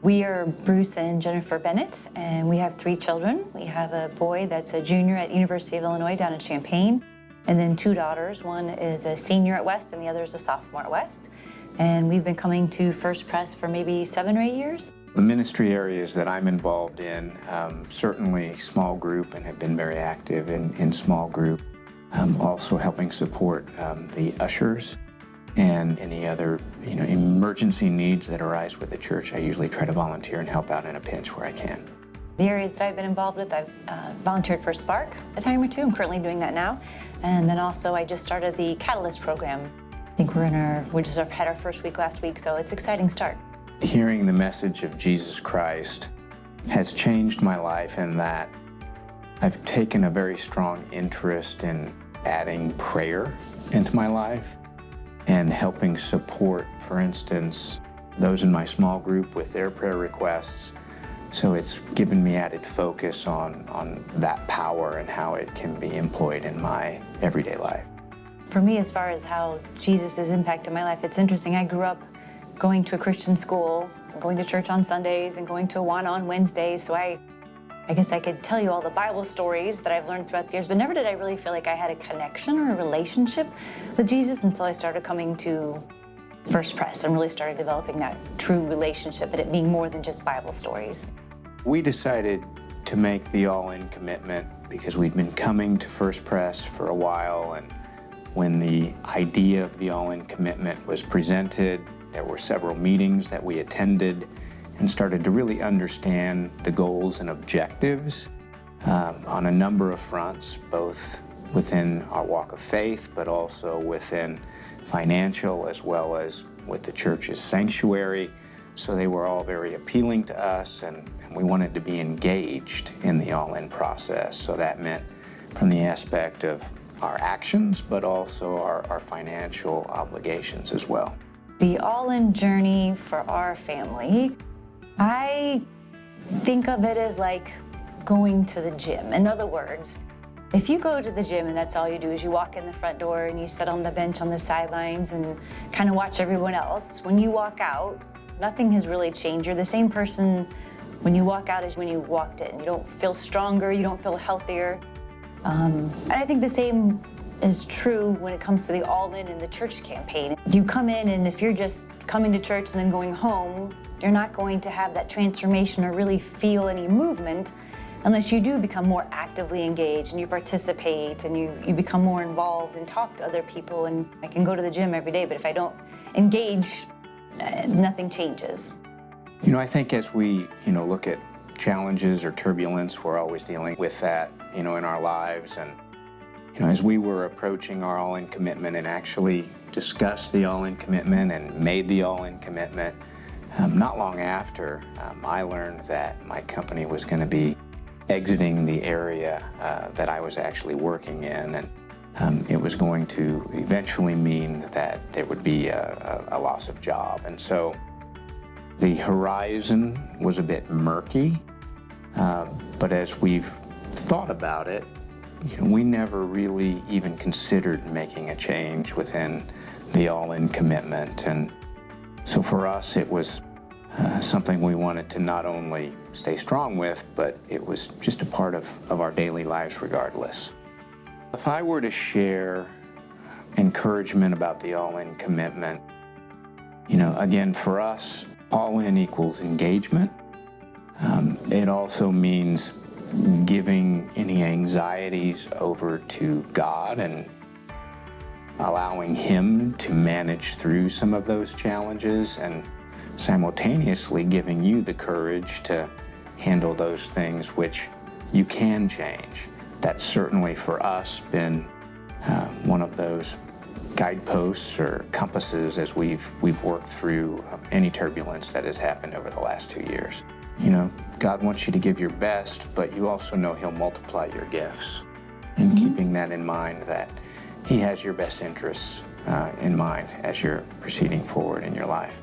We are Bruce and Jennifer Bennett, and we have 3 children. We have a boy that's a junior at University of Illinois down in Champaign, and then 2 daughters. One is a senior at West, and the other is a sophomore at West. And we've been coming to First Pres for maybe 7 or 8 years. The ministry areas that I'm involved in, certainly small group, and have been very active in small group. Also helping support the ushers and any other emergency needs that arise with the church. I usually try to volunteer and help out in a pinch where I can. The areas that I've been involved with, I've volunteered for Spark a time or 2. I'm currently doing that now. And then also I just started the Catalyst program. I think we just had our first week last week, so it's an exciting start. Hearing the message of Jesus Christ has changed my life in that I've taken a very strong interest in adding prayer into my life and helping support, for instance, those in my small group with their prayer requests. So it's given me added focus on that power and how it can be employed in my everyday life. For me, as far as how Jesus has impacted my life, it's interesting. I grew up going to a Christian school, going to church on Sundays, and going to Awana on Wednesdays. So I guess I could tell you all the Bible stories that I've learned throughout the years, but never did I really feel like I had a connection or a relationship with Jesus until I started coming to First Pres and really started developing that true relationship and it being more than just Bible stories. We decided to make the all-in commitment because we'd been coming to First Pres for a while, and when the idea of the all-in commitment was presented, there were several meetings that we attended and started to really understand the goals and objectives on a number of fronts, both within our walk of faith, but also within financial, as well as with the church's sanctuary. So they were all very appealing to us, and we wanted to be engaged in the all-in process. So that meant from the aspect of our actions, but also our financial obligations as well. The all-in journey for our family, I think of it as like going to the gym. In other words, if you go to the gym and that's all you do is you walk in the front door and you sit on the bench on the sidelines and kind of watch everyone else, when you walk out, nothing has really changed. You're the same person when you walk out as when you walked in. You don't feel stronger, you don't feel healthier. And I think the same is true when it comes to the all-in in the church campaign. You come in, and if you're just coming to church and then going home, you're not going to have that transformation or really feel any movement unless you do become more actively engaged and you participate and you become more involved and talk to other people. And I can go to the gym every day, but if I don't engage, nothing changes. I think as we, look at challenges or turbulence, we're always dealing with that, in our lives. And, as we were approaching our all-in commitment and actually discussed the all-in commitment and made the all-in commitment, not long after, I learned that my company was going to be exiting the area that I was actually working in, and it was going to eventually mean that there would be a loss of job. And so the horizon was a bit murky, but as we've thought about it, we never really even considered making a change within the all-in commitment. And so for us, it was something we wanted to not only stay strong with, but it was just a part of our daily lives regardless. If I were to share encouragement about the all-in commitment, again, for us, all-in equals engagement. It also means giving any anxieties over to God and allowing Him to manage through some of those challenges, and simultaneously giving you the courage to handle those things which you can change. That's certainly for us been one of those guideposts or compasses as we've worked through any turbulence that has happened over the last 2 years. God wants you to give your best, but you also know He'll multiply your gifts. And keeping that in mind, that He has your best interests in mind as you're proceeding forward in your life.